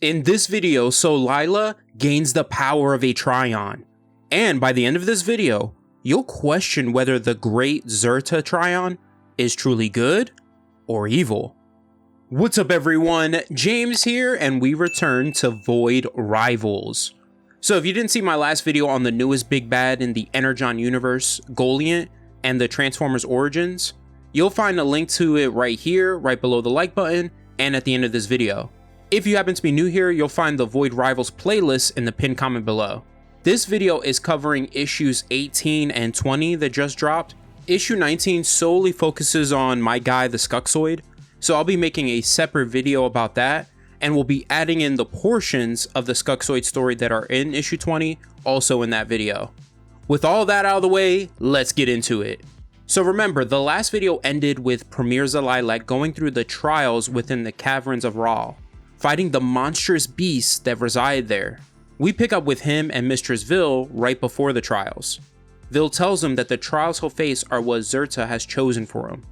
In this video, Solila gains the power of a Trion. And by the end of this video, you'll question whether the great Zerta Trion is truly good or evil. What's up everyone, James here, and we return to Void Rivals. So if you didn't see my last video on the newest big bad in the Energon universe, Goliant, and the Transformers origins, you'll find a link to it right here, right below the like button, and at the end of this video. If you happen to be new here, you'll find the Void Rivals playlist in the pinned comment below. This video is covering issues 18 and 20 that just dropped. Issue 19 solely focuses on my guy, the Skuxoid, so I'll be making a separate video about that, and we'll be adding in the portions of the Skuxoid story that are in issue 20 also in that video. With all that out of the way, let's get into it. So remember, the last video ended with Premier Zalilac going through the trials within the caverns of Rahl, fighting the monstrous beasts that reside there. We pick up with him and Mistress Vil right before the trials. Vil tells him that the trials he'll face are what Zerta has chosen for him.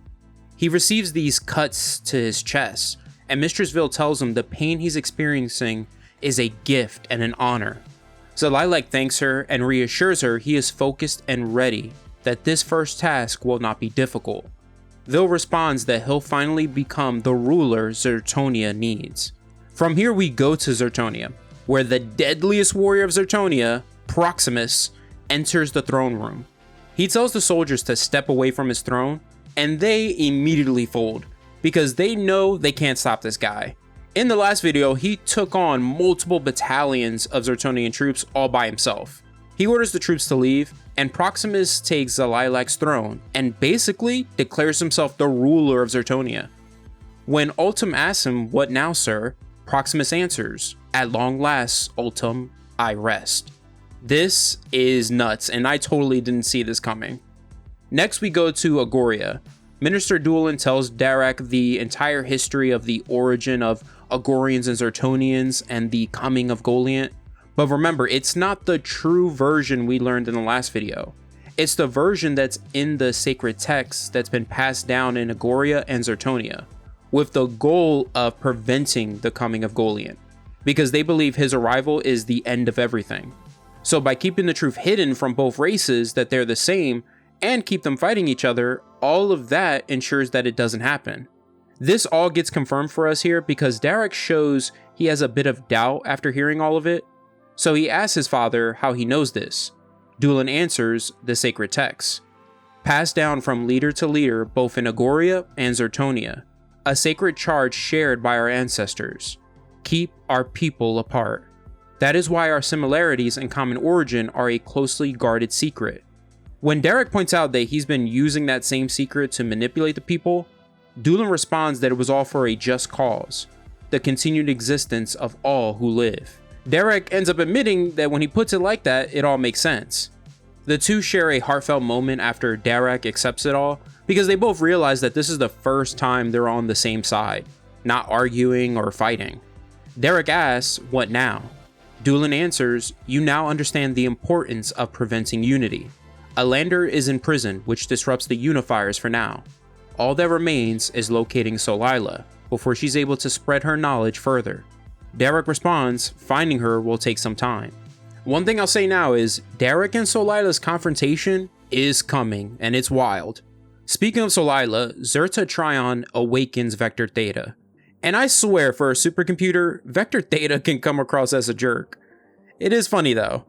He receives these cuts to his chest, and Mistress Vil tells him the pain he's experiencing is a gift and an honor. Zalilac thanks her and reassures her he is focused and ready, that this first task will not be difficult. Vil responds that he'll finally become the ruler Zertonia needs. From here we go to Zertonia, where the deadliest warrior of Zertonia, Proximus, enters the throne room. He tells the soldiers to step away from his throne, and they immediately fold, because they know they can't stop this guy. In the last video, he took on multiple battalions of Zertonian troops all by himself. He orders the troops to leave, and Proximus takes Zalilac's throne, and basically declares himself the ruler of Zertonia. When Ultim asks him, "What now, sir?" Proximus answers, "At long last, Ultim, I rest." This is nuts, and I totally didn't see this coming. Next we go to Agoria. Minister Duelin tells Darak the entire history of the origin of Agorians and Zertonians and the coming of Goliant. But remember, it's not the true version we learned in the last video. It's the version that's in the sacred texts that's been passed down in Agoria and Zertonia, with the goal of preventing the coming of Goliant, because they believe his arrival is the end of everything. So by keeping the truth hidden from both races that they're the same, and keep them fighting each other, all of that ensures that it doesn't happen. This all gets confirmed for us here because Darak shows he has a bit of doubt after hearing all of it. So he asks his father how he knows this. Duelin answers, the sacred texts, passed down from leader to leader both in Agoria and Zertonia, a sacred charge shared by our ancestors. Keep our people apart. That is why our similarities and common origin are a closely guarded secret. When Darak points out that he's been using that same secret to manipulate the people, Duelin responds that it was all for a just cause, the continued existence of all who live. Darak ends up admitting that when he puts it like that, it all makes sense. The two share a heartfelt moment after Darak accepts it all, because they both realize that this is the first time they're on the same side, not arguing or fighting. Darak asks, "What now?" Duelin answers, "You now understand the importance of preventing unity. Alander is in prison, which disrupts the unifiers for now. All that remains is locating Solila before she's able to spread her knowledge further." Darak responds, "Finding her will take some time." One thing I'll say now is Darak and Solila's confrontation is coming, and it's wild. Speaking of Solila, Zerta Trion awakens Vector Theta. And I swear, for a supercomputer, Vector Theta can come across as a jerk. It is funny though.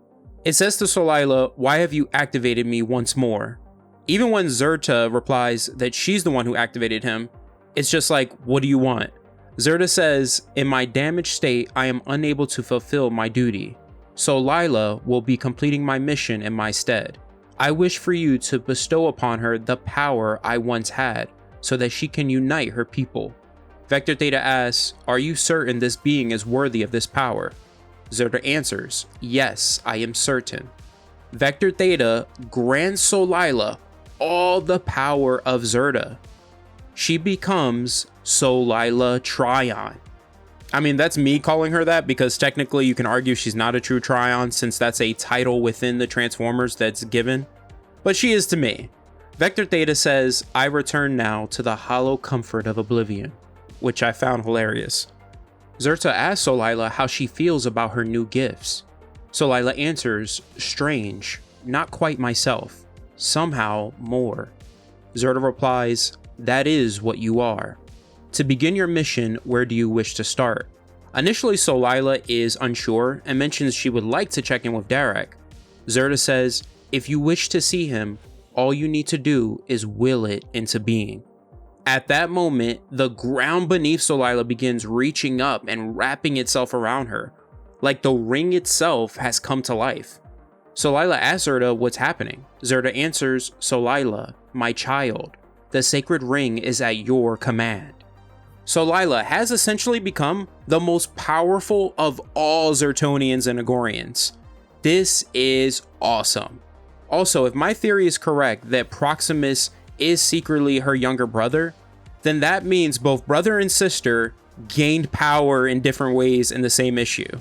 It says to Solila, "Why have you activated me once more?" Even when Zerta replies that she's the one who activated him, it's just like, "What do you want?" Zerta says, "In my damaged state, I am unable to fulfill my duty. Solila will be completing my mission in my stead. I wish for you to bestow upon her the power I once had, so that she can unite her people." Vector Theta asks, "Are you certain this being is worthy of this power?" Zerta answers, "Yes, I am certain." Vector Theta grants Solila all the power of Zerta. She becomes Solila Trion. I mean, that's me calling her that because technically you can argue she's not a true Trion since that's a title within the Transformers that's given, but she is to me. Vector Theta says, "I return now to the hollow comfort of oblivion," which I found hilarious. Zerta asks Solila how she feels about her new gifts. Solila answers, strange, not quite myself, somehow more. Zerta replies, that is what you are. To begin your mission, where do you wish to start? Initially, Solila is unsure and mentions she would like to check in with Darak. Zerta says, if you wish to see him, all you need to do is will it into being. At that moment, the ground beneath Solila begins reaching up and wrapping itself around her, like the ring itself has come to life. Solila asks Zerta what's happening. Zerta answers, Solila, my child, the sacred ring is at your command. Solila has essentially become the most powerful of all Zertonians and Agorians. This is awesome. Also, if my theory is correct that Proximus is secretly her younger brother, then that means both brother and sister gained power in different ways in the same issue.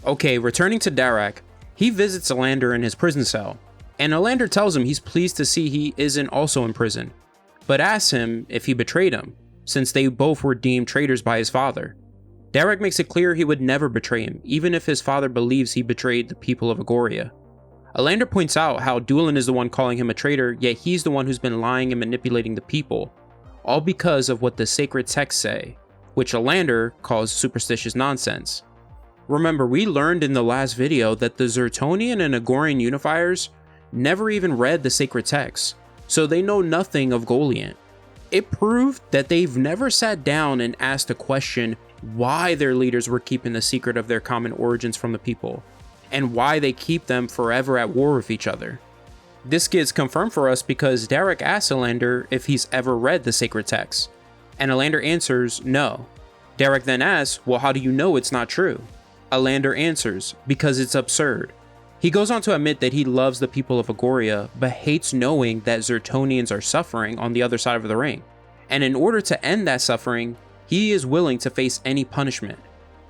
Okay, returning to Darak, he visits Elander in his prison cell, and Elander tells him he's pleased to see he isn't also in prison, but asks him if he betrayed him, since they both were deemed traitors by his father. Darak makes it clear he would never betray him, even if his father believes he betrayed the people of Agoria. Elander points out how Dulin is the one calling him a traitor, yet he's the one who's been lying and manipulating the people, all because of what the sacred texts say, which Elander calls superstitious nonsense. Remember, we learned in the last video that the Zertonian and Agorian unifiers never even read the sacred texts, so they know nothing of Goliant. It proved that they've never sat down and asked a question why their leaders were keeping the secret of their common origins from the people, and why they keep them forever at war with each other. This gets confirmed for us because Darak asks Elander if he's ever read the sacred texts, and Elander answers no. Darak then asks, well, how do you know it's not true? Elander answers, because it's absurd. He goes on to admit that he loves the people of Agoria, but hates knowing that Zertonians are suffering on the other side of the ring, and in order to end that suffering, he is willing to face any punishment.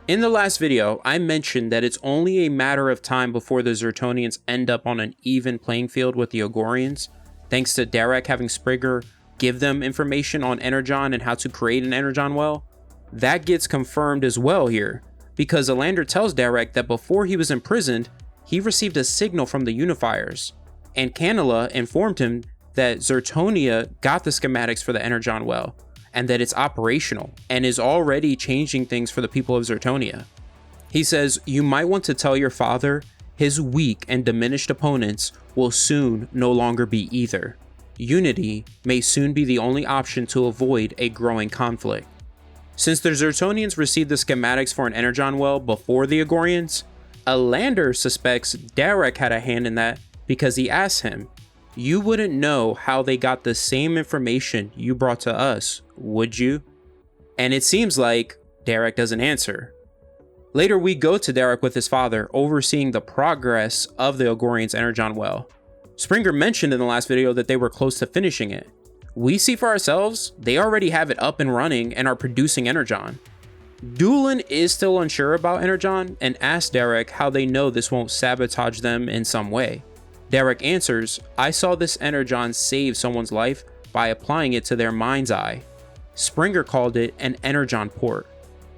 In the last video, I mentioned that it's only a matter of time before the Zertonians end up on an even playing field with the Agorians, thanks to Darak having Springer give them information on Energon and how to create an Energon well. That gets confirmed as well here, because Elander tells Darak that before he was imprisoned, he received a signal from the Unifiers, and Canela informed him that Zertonia got the schematics for the Energon well, and that it's operational and is already changing things for the people of Zertonia. He says, you might want to tell your father his weak and diminished opponents will soon no longer be either. Unity may soon be the only option to avoid a growing conflict. Since the Zertonians received the schematics for an Energon well before the Agorians, Elander suspects Darak had a hand in that because he asked him, you wouldn't know how they got the same information you brought to us, would you? And it seems like Darak doesn't answer. Later, we go to Darak with his father, overseeing the progress of the Agorians' Energon well. Springer mentioned in the last video that they were close to finishing it. We see for ourselves, they already have it up and running and are producing Energon. Dulin is still unsure about Energon and asks Darak how they know this won't sabotage them in some way. Darak answers, I saw this Energon save someone's life by applying it to their mind's eye. Springer called it an Energon port.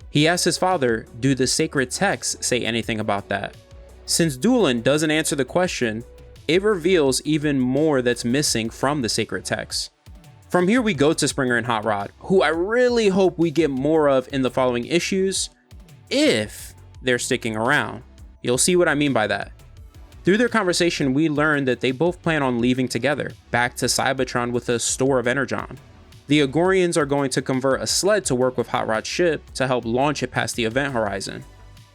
He asks his father, do the sacred texts say anything about that? Since Dulin doesn't answer the question, it reveals even more that's missing from the sacred texts. From here we go to Springer and Hot Rod, who I really hope we get more of in the following issues, if they're sticking around. You'll see what I mean by that. Through their conversation, we learn that they both plan on leaving together, back to Cybertron with a store of Energon. The Agorians are going to convert a sled to work with Hot Rod's ship to help launch it past the event horizon.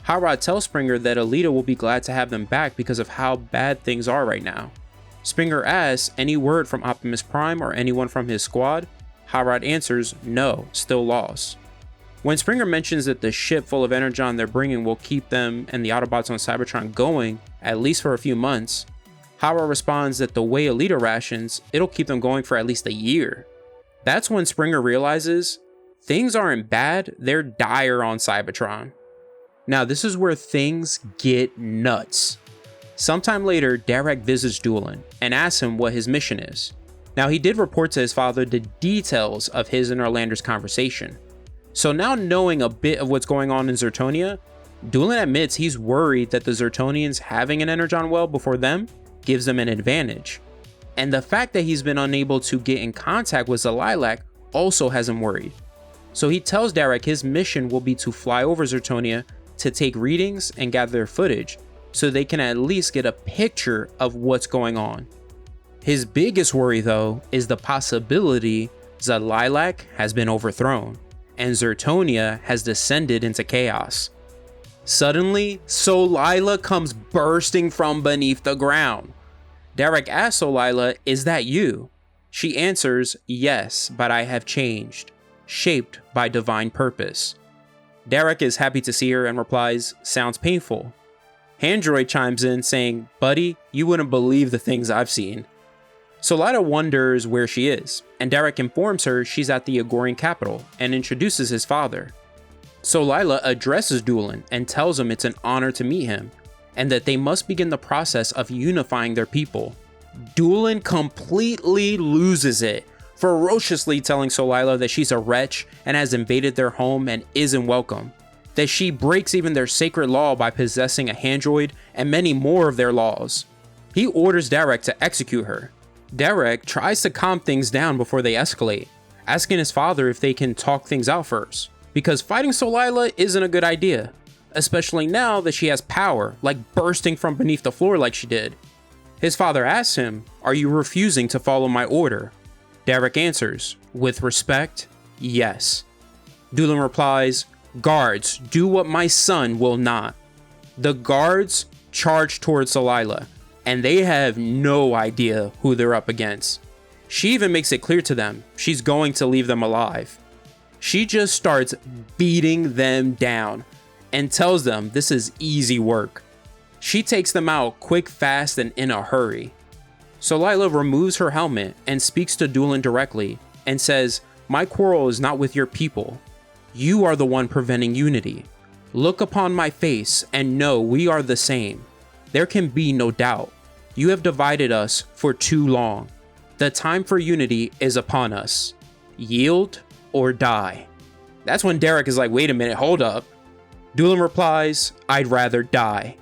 Hot Rod tells Springer that Alita will be glad to have them back because of how bad things are right now. Springer asks any word from Optimus Prime or anyone from his squad. Hot Rod answers, no, still lost. When Springer mentions that the ship full of Energon they're bringing will keep them and the Autobots on Cybertron going, at least for a few months, Hot Rod responds that the way Alita rations, it'll keep them going for at least a year. That's when Springer realizes things aren't bad, they're dire on Cybertron. Now this is where things get nuts. Sometime later, Darak visits Dulin and asks him what his mission is. Now he did report to his father the details of his and Orlander's conversation. So now knowing a bit of what's going on in Zertonia, Doolin admits he's worried that the Zertonians having an Energon well before them gives them an advantage. And the fact that he's been unable to get in contact with Zelilac also has him worried. So he tells Darak his mission will be to fly over Zertonia to take readings and gather footage so they can at least get a picture of what's going on. His biggest worry though is the possibility Zelilac has been overthrown and Zertonia has descended into chaos. Suddenly, Solila comes bursting from beneath the ground. Darak asks Solila, "Is that you?" She answers, "Yes, but I have changed, shaped by divine purpose." Darak is happy to see her and replies, "Sounds painful." Handroid chimes in saying, "Buddy, you wouldn't believe the things I've seen." Solila wonders where she is, and Darak informs her she's at the Agorian capital and introduces his father. Solila addresses Doolin and tells him it's an honor to meet him, and that they must begin the process of unifying their people. Doolin completely loses it, ferociously telling Solila that she's a wretch and has invaded their home and isn't welcome, that she breaks even their sacred law by possessing a handroid and many more of their laws. He orders Darak to execute her. Darak tries to calm things down before they escalate, asking his father if they can talk things out first, because fighting Solila isn't a good idea, especially now that she has power, like bursting from beneath the floor like she did. His father asks him, "Are you refusing to follow my order?" Darak answers, "With respect, yes." Doolin replies, "Guards, do what my son will not." The guards charge towards Solila, and they have no idea who they're up against. She even makes it clear to them she's going to leave them alive. She just starts beating them down and tells them this is easy work. She takes them out quick, fast, and in a hurry. Solila removes her helmet and speaks to Doolin directly and says, "My quarrel is not with your people. You are the one preventing unity. Look upon my face and know we are the same. There can be no doubt. You have divided us for too long. The time for unity is upon us. Yield or die." That's when Darak is like, "Wait a minute, hold up." Doolin replies, "I'd rather die."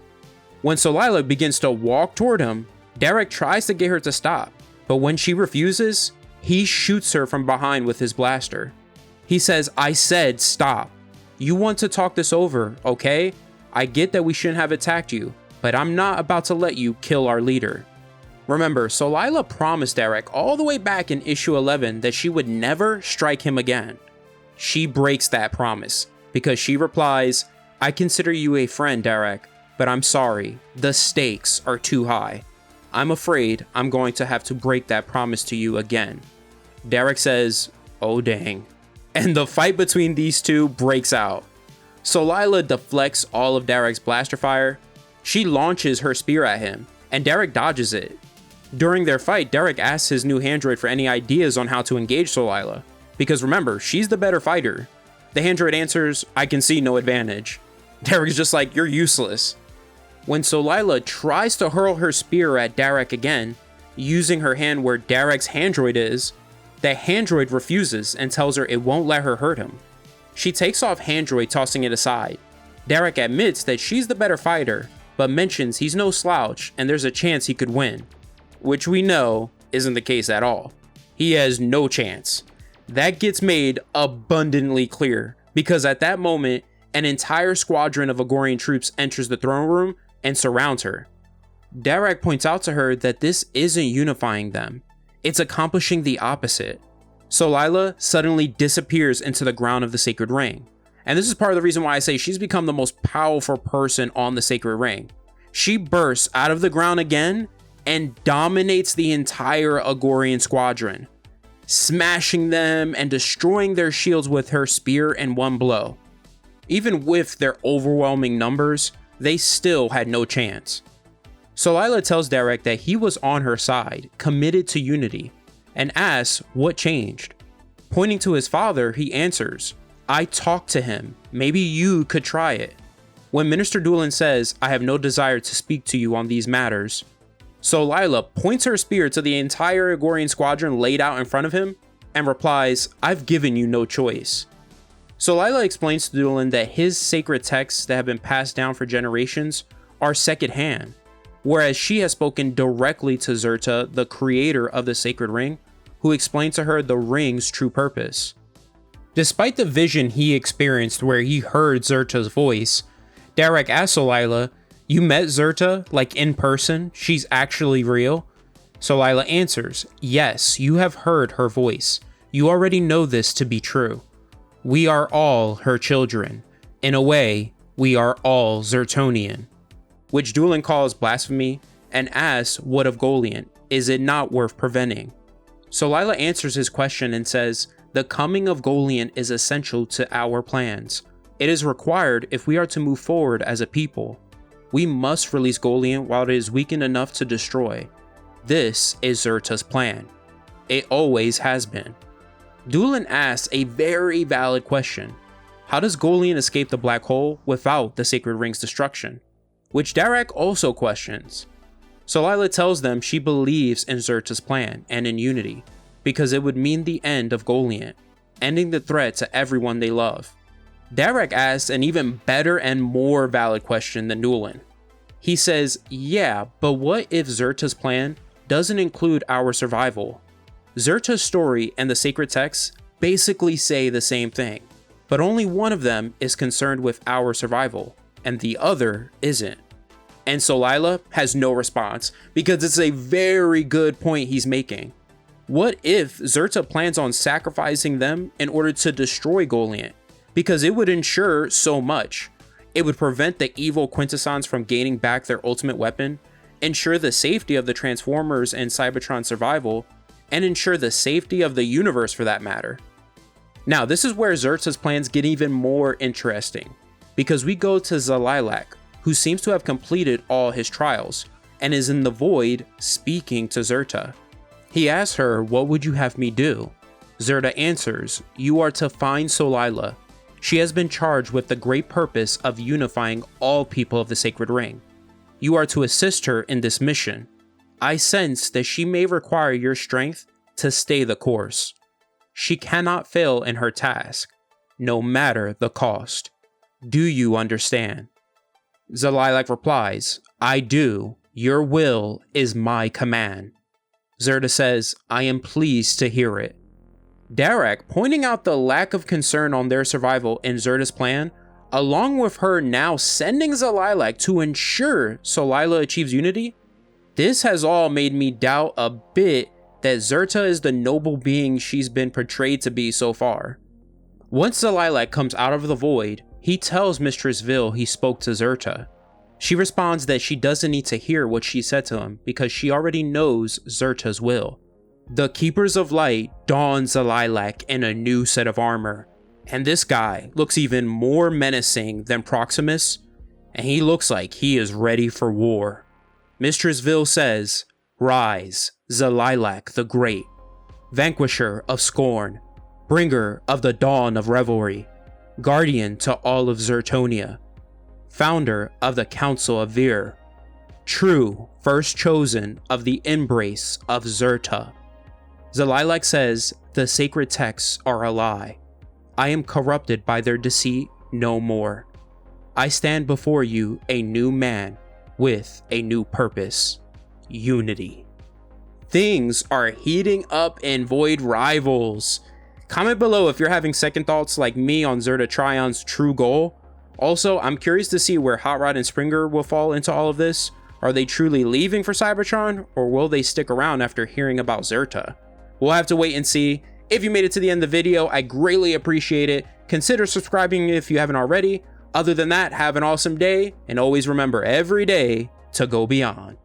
When Solila begins to walk toward him, Darak tries to get her to stop, but when she refuses, he shoots her from behind with his blaster. He says, "I said stop. You want to talk this over, okay? I get that we shouldn't have attacked you, but I'm not about to let you kill our leader." Remember, Solila promised Darak all the way back in issue 11 that she would never strike him again. She breaks that promise because she replies, "I consider you a friend, Darak, but I'm sorry, the stakes are too high. I'm afraid I'm going to have to break that promise to you again." Darak says, "Oh dang." And the fight between these two breaks out. Solila deflects all of Darak's blaster fire. She launches her spear at him, and Darak dodges it. During their fight, Darak asks his new handroid for any ideas on how to engage Solila, because remember, she's the better fighter. The handroid answers, "I can see no advantage." Darak's just like, "You're useless." When Solila tries to hurl her spear at Darak again, using her hand where Darak's handroid is, the handroid refuses and tells her it won't let her hurt him. She takes off handroid, tossing it aside. Darak admits that she's the better fighter, but mentions he's no slouch and there's a chance he could win, which we know isn't the case at all. He has no chance. That gets made abundantly clear, because at that moment, an entire squadron of Agorian troops enters the throne room and surrounds her. Darak points out to her that this isn't unifying them, it's accomplishing the opposite. Solila suddenly disappears into the ground of the Sacred Ring, and this is part of the reason why I say she's become the most powerful person on the Sacred Ring. She bursts out of the ground again and dominates the entire Agorian squadron, smashing them and destroying their shields with her spear in one blow. Even with their overwhelming numbers, they still had no chance. Solila tells Darak that he was on her side, committed to unity, and asks what changed. Pointing to his father, he answers, "I talked to him. Maybe you could try it." When Minister Doolin says, "I have no desire to speak to you on these matters," Solila points her spear to the entire Agorian squadron laid out in front of him and replies, "I've given you no choice." Solila explains to Doolin that his sacred texts that have been passed down for generations are secondhand, whereas she has spoken directly to Zerta, the creator of the sacred ring, who explained to her the ring's true purpose. Despite the vision he experienced where he heard Zerta's voice, Darak asked Solila, "You met Zerta, like in person? She's actually real?" Solila answers, "Yes, you have heard her voice. You already know this to be true. We are all her children. In a way, we are all Zertonian," which Doolin calls blasphemy and asks, "What of Goliant? Is it not worth preventing?" Solila answers his question and says, "The coming of Goliant is essential to our plans. It is required if we are to move forward as a people. We must release Goliant while it is weakened enough to destroy. This is Zerta's plan. It always has been." Doolin asks a very valid question. How does Goliant escape the black hole without the sacred ring's destruction? Which Darak also questions. Solila tells them she believes in Zerta's plan and in unity, because it would mean the end of Goliant, ending the threat to everyone they love. Darak asks an even better and more valid question than Doolin. He says, "Yeah, but what if Zerta's plan doesn't include our survival? Zerta's story and the sacred texts basically say the same thing, but only one of them is concerned with our survival, and the other isn't." And Solila has no response, because it's a very good point he's making. What if Zerta plans on sacrificing them in order to destroy Goliant? Because it would ensure so much. It would prevent the evil Quintessons from gaining back their ultimate weapon, ensure the safety of the Transformers and Cybertron's survival, and ensure the safety of the universe for that matter. Now, this is where Zerta's plans get even more interesting, because we go to Zalilak, who seems to have completed all his trials, and is in the void speaking to Zerta. He asks her, "What would you have me do?" Zerta answers, "You are to find Solila. She has been charged with the great purpose of unifying all people of the Sacred Ring. You are to assist her in this mission. I sense that she may require your strength to stay the course. She cannot fail in her task, no matter the cost. Do you understand?" Zalilak replies, "I do. Your will is my command." Zerta says, "I am pleased to hear it." Darak, pointing out the lack of concern on their survival in Zerta's plan, along with her now sending Zalilak to ensure Solila achieves unity, this has all made me doubt a bit that Zerta is the noble being she's been portrayed to be so far. Once Zalilak comes out of the void, he tells Mistress Vil he spoke to Zerta. She responds that she doesn't need to hear what she said to him because she already knows Zerta's will. The Keepers of Light don Zalilak in a new set of armor, and this guy looks even more menacing than Proximus, and he looks like he is ready for war. Mistress Vil says, "Rise, Zalilak the Great, vanquisher of scorn, bringer of the dawn of revelry, guardian to all of Zertonia, founder of the Council of Vir, true first chosen of the embrace of Zerta." Zalilak says, "The sacred texts are a lie. I am corrupted by their deceit no more. I stand before you a new man with a new purpose, unity." Things are heating up in Void Rivals. Comment below if you're having second thoughts like me on Zerta Trion's true goal. Also, I'm curious to see where Hot Rod and Springer will fall into all of this. Are they truly leaving for Cybertron, or will they stick around after hearing about Zerta? We'll have to wait and see. If you made it to the end of the video, I greatly appreciate it. Consider subscribing if you haven't already. Other than that, have an awesome day, and always remember every day to go beyond.